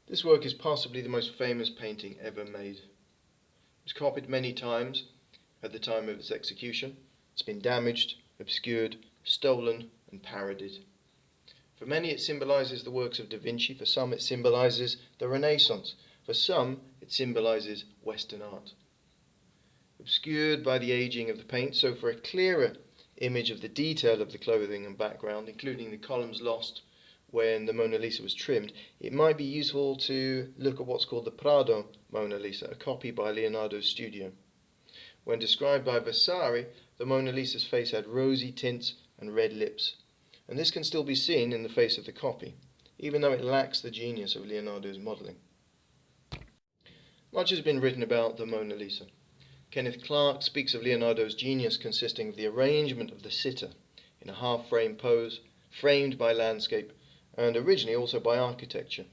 This work is possibly the most famous painting ever made. It was copied many times at the time of its execution. It's been damaged, obscured, stolen, and parodied. For many it symbolizes the works of Da Vinci, for some it symbolizes the Renaissance, for some it symbolizes Western art. Obscured by the aging of the paint, so for a clearer image of the detail of the clothing and background, including the columns lost when the Mona Lisa was trimmed, it might be useful to look at what's called the Prado Mona Lisa, a copy by Leonardo's studio. When described by Vasari, the Mona Lisa's face had rosy tints and red lips, and this can still be seen in the face of the copy, even though it lacks the genius of Leonardo's modelling. Much has been written about the Mona Lisa. Kenneth Clark speaks of Leonardo's genius consisting of the arrangement of the sitter in a half-frame pose, framed by landscape, and originally also by architecture,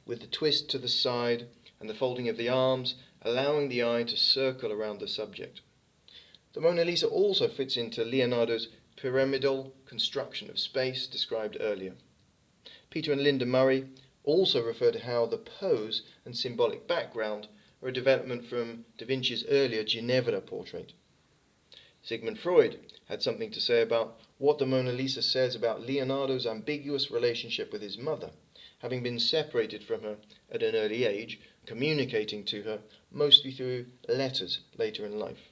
with the twist to the side and the folding of the arms, allowing the eye to circle around the subject. The Mona Lisa also fits into Leonardo's pyramidal construction of space described earlier. Peter and Linda Murray also refer to how the pose and symbolic background are a development from Da Vinci's earlier Ginevra portrait. Sigmund Freud had something to say about what the Mona Lisa says about Leonardo's ambiguous relationship with his mother, having been separated from her at an early age, communicating to her mostly through letters later in life.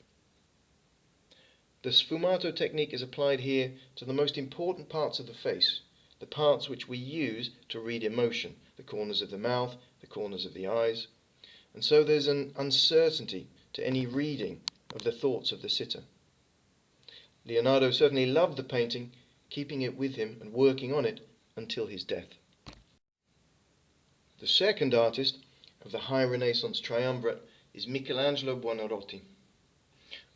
The sfumato technique is applied here to the most important parts of the face, the parts which we use to read emotion, the corners of the mouth, the corners of the eyes, and so there's an uncertainty to any reading of the thoughts of the sitter. Leonardo certainly loved the painting, keeping it with him and working on it until his death. The second artist of the high Renaissance triumvirate is Michelangelo Buonarroti.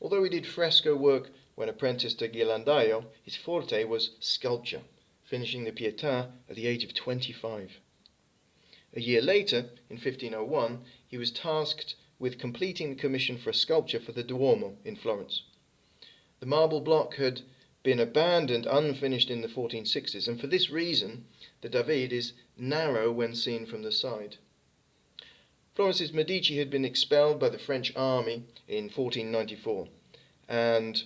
Although he did fresco work when apprenticed to Ghirlandaio, his forte was sculpture, finishing the Pietà at the age of 25. A year later, in 1501, he was tasked with completing the commission for a sculpture for the Duomo in Florence. The marble block had been abandoned unfinished in the 1460s, and for this reason the David is narrow when seen from the side. Florence's Medici had been expelled by the French army in 1494, and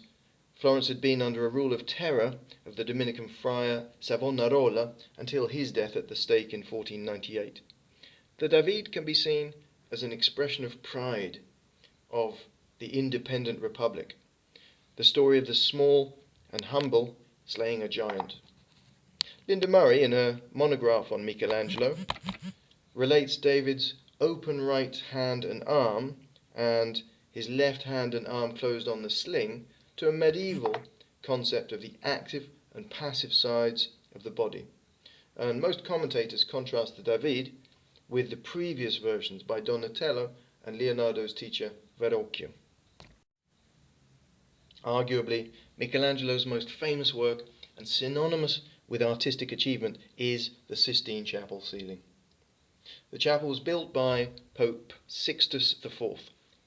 Florence had been under a rule of terror of the Dominican friar Savonarola until his death at the stake in 1498. The David can be seen as an expression of pride of the independent republic, the story of the small and humble slaying a giant. Linda Murray, in her monograph on Michelangelo, relates David's open right hand and arm, and his left hand and arm closed on the sling, to a medieval concept of the active and passive sides of the body. And most commentators contrast the David with the previous versions by Donatello and Leonardo's teacher Verrocchio. Arguably, Michelangelo's most famous work and synonymous with artistic achievement is the Sistine Chapel ceiling. The chapel was built by Pope Sixtus IV,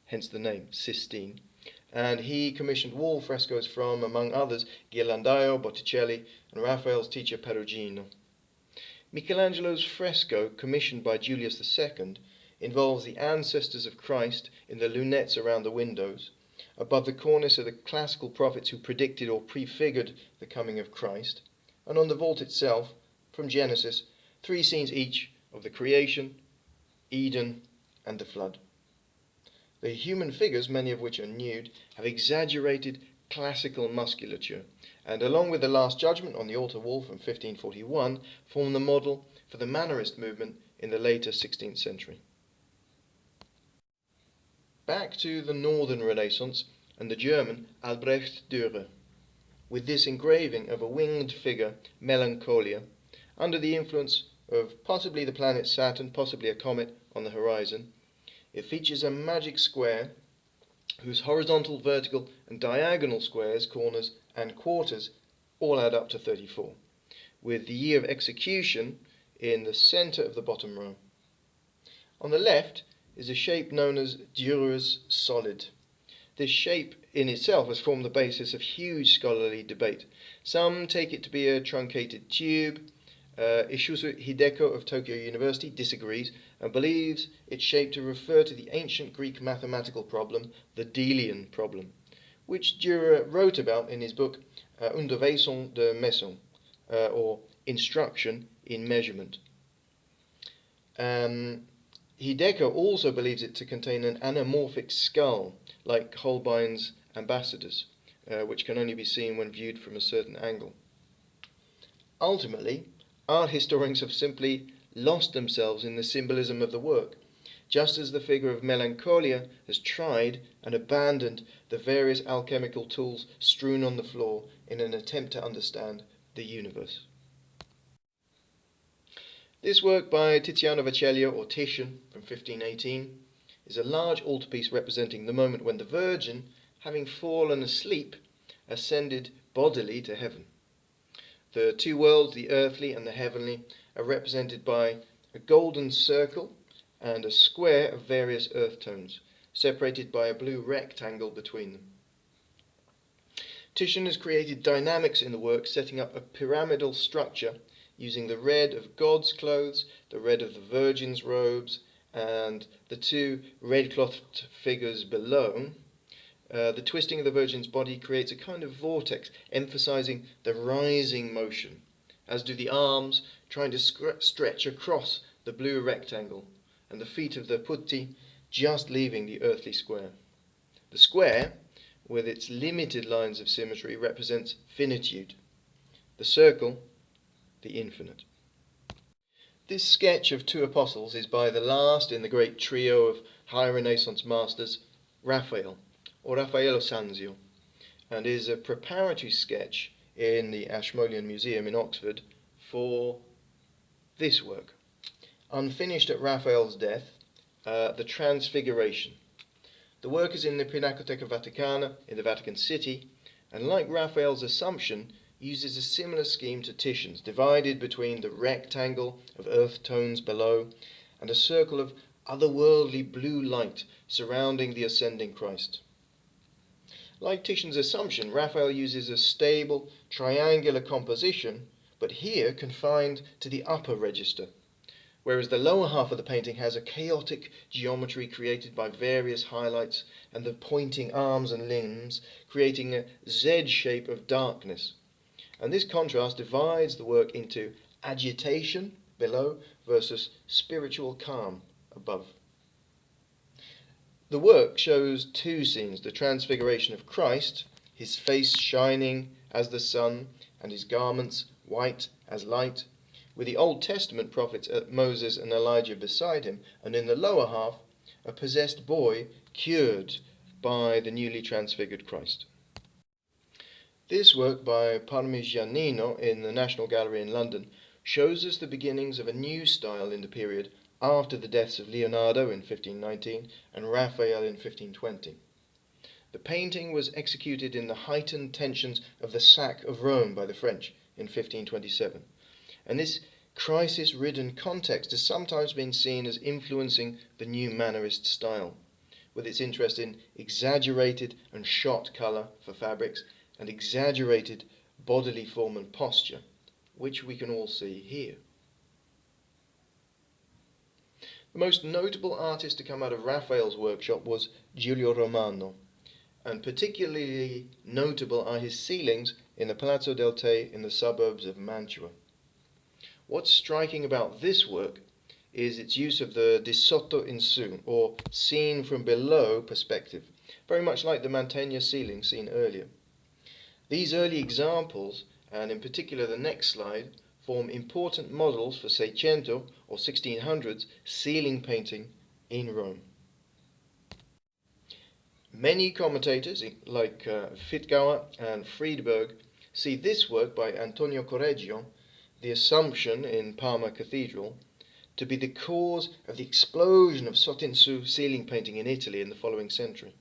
hence the name Sistine, and he commissioned wall frescoes from, among others, Ghirlandaio, Botticelli, and Raphael's teacher Perugino. Michelangelo's fresco, commissioned by Julius II, involves the ancestors of Christ in the lunettes around the windows. Above the cornice are the classical prophets who predicted or prefigured the coming of Christ, and on the vault itself, from Genesis, 3 scenes each of the creation, Eden, and the flood. The human figures, many of which are nude, have exaggerated classical musculature, and along with the Last Judgment on the altar wall from 1541, form the model for the Mannerist movement in the later 16th century. Back to the Northern Renaissance and the German Albrecht Dürer, with this engraving of a winged figure, Melancholia, under the influence of possibly the planet Saturn, possibly a comet on the horizon. It features a magic square whose horizontal, vertical, and diagonal squares, corners, and quarters all add up to 34, with the year of execution in the centre of the bottom row. On the left is a shape known as Dürer's solid. This shape in itself has formed the basis of huge scholarly debate. Some take it to be a truncated tube, Ishizu Hideko of Tokyo University disagrees and believes its shape to refer to the ancient Greek mathematical problem, the Delian problem, which Dürer wrote about in his book Underweisung de Messung, or Instruction in Measurement. Hideko also believes it to contain an anamorphic skull, like Holbein's Ambassadors, which can only be seen when viewed from a certain angle. Ultimately, art historians have simply lost themselves in the symbolism of the work, just as the figure of Melancholia has tried and abandoned the various alchemical tools strewn on the floor in an attempt to understand the universe. This work by Tiziano Vecellio, or Titian, from 1518, is a large altarpiece representing the moment when the Virgin, having fallen asleep, ascended bodily to heaven. The two worlds, the earthly and the heavenly, are represented by a golden circle and a square of various earth tones, separated by a blue rectangle between them. Titian has created dynamics in the work, setting up a pyramidal structure using the red of God's clothes, the red of the Virgin's robes, and the two red-clothed figures below. The twisting of the Virgin's body creates a kind of vortex, emphasizing the rising motion, as do the arms trying to stretch across the blue rectangle, and the feet of the putti just leaving the earthly square. The square, with its limited lines of symmetry, represents finitude. The circle, the infinite. This sketch of two apostles is by the last in the great trio of high Renaissance masters, Raphael, or Raffaello Sanzio, and is a preparatory sketch in the Ashmolean Museum in Oxford for this work. Unfinished at Raphael's death, the Transfiguration. The work is in the Pinacoteca Vaticana in the Vatican City, and like Raphael's Assumption, uses a similar scheme to Titian's, divided between the rectangle of earth tones below and a circle of otherworldly blue light surrounding the ascending Christ. Like Titian's Assumption, Raphael uses a stable, triangular composition, but here confined to the upper register, whereas the lower half of the painting has a chaotic geometry created by various highlights and the pointing arms and limbs, creating a Z shape of darkness. And this contrast divides the work into agitation below versus spiritual calm above. The work shows two scenes: the Transfiguration of Christ, his face shining as the sun and his garments white as light, with the Old Testament prophets Moses and Elijah beside him, and in the lower half, a possessed boy cured by the newly transfigured Christ. This work by Parmigianino in the National Gallery in London shows us the beginnings of a new style in the period after the deaths of Leonardo in 1519 and Raphael in 1520. The painting was executed in the heightened tensions of the sack of Rome by the French in 1527, and this crisis-ridden context has sometimes been seen as influencing the new Mannerist style, with its interest in exaggerated and shot colour for fabrics and exaggerated bodily form and posture, which we can all see here. The most notable artist to come out of Raphael's workshop was Giulio Romano, and particularly notable are his ceilings in the Palazzo del Te in the suburbs of Mantua. What's striking about this work is its use of the di sotto in su, or seen from below perspective, very much like the Mantegna ceiling seen earlier. These early examples, and in particular the next slide, form important models for Seicento or 1600s ceiling painting in Rome. Many commentators, like Fittgauer and Friedberg, see this work by Antonio Correggio, The Assumption in Parma Cathedral, to be the cause of the explosion of sotto-in-su ceiling painting in Italy in the following century.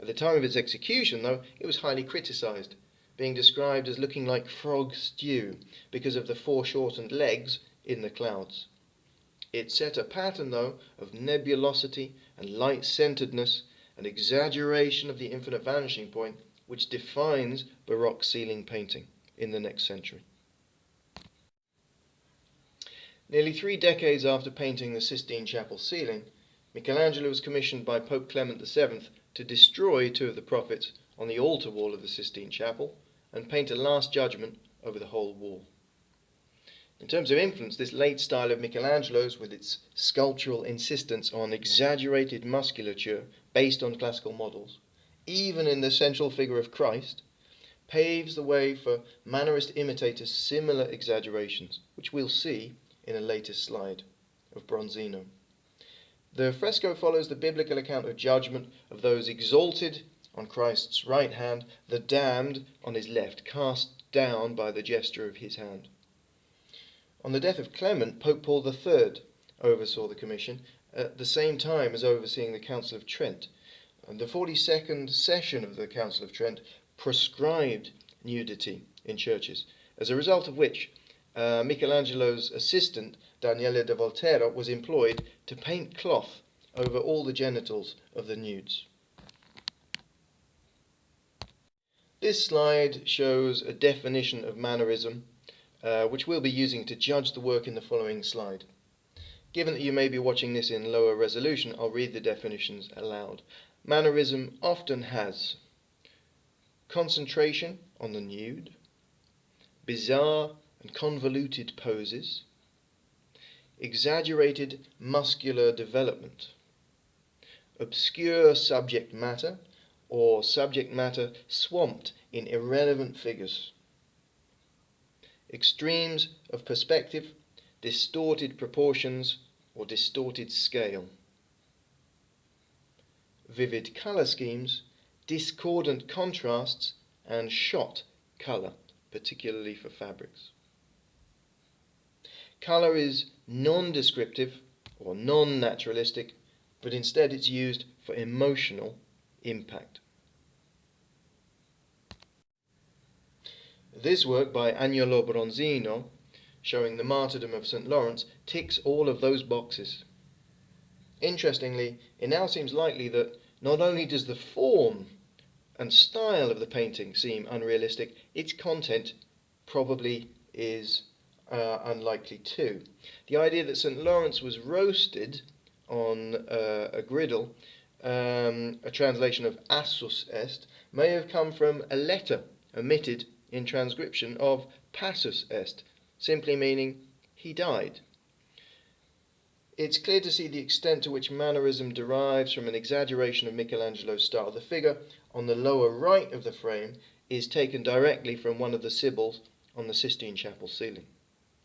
At the time of its execution, though, it was highly criticised, being described as looking like frog stew because of the foreshortened legs in the clouds. It set a pattern, though, of nebulosity and light-centeredness, an exaggeration of the infinite vanishing point, which defines Baroque ceiling painting in the next century. Nearly 3 decades after painting the Sistine Chapel ceiling, Michelangelo was commissioned by Pope Clement VII to destroy 2 of the prophets on the altar wall of the Sistine Chapel and paint a Last Judgment over the whole wall. In terms of influence, this late style of Michelangelo's, with its sculptural insistence on exaggerated musculature based on classical models, even in the central figure of Christ, paves the way for Mannerist imitators' similar exaggerations, which we'll see in a later slide of Bronzino. The fresco follows the biblical account of judgment of those exalted on Christ's right hand, the damned on his left, cast down by the gesture of his hand. On the death of Clement, Pope Paul III oversaw the commission at the same time as overseeing the Council of Trent. And the 42nd session of the Council of Trent proscribed nudity in churches, as a result of which Michelangelo's assistant, Daniele da Volterra, was employed to paint cloth over all the genitals of the nudes. This slide shows a definition of Mannerism, which we'll be using to judge the work in the following slide. Given that you may be watching this in lower resolution, I'll read the definitions aloud. Mannerism often has concentration on the nude, bizarre and convoluted poses, exaggerated muscular development, obscure subject matter or subject matter swamped in irrelevant figures, extremes of perspective, distorted proportions or distorted scale, vivid colour schemes, discordant contrasts and shot colour, particularly for fabrics. Colour is non-descriptive or non-naturalistic, but instead it's used for emotional impact. This work by Agnolo Bronzino, showing the martyrdom of St. Lawrence, ticks all of those boxes. Interestingly, it now seems likely that not only does the form and style of the painting seem unrealistic, its content probably is unlikely too. The idea that St. Lawrence was roasted on a griddle, a translation of assus est, may have come from a letter omitted in transcription of passus est, simply meaning he died. It's clear to see the extent to which Mannerism derives from an exaggeration of Michelangelo's style. The figure on the lower right of the frame is taken directly from one of the Sibyls on the Sistine Chapel ceiling.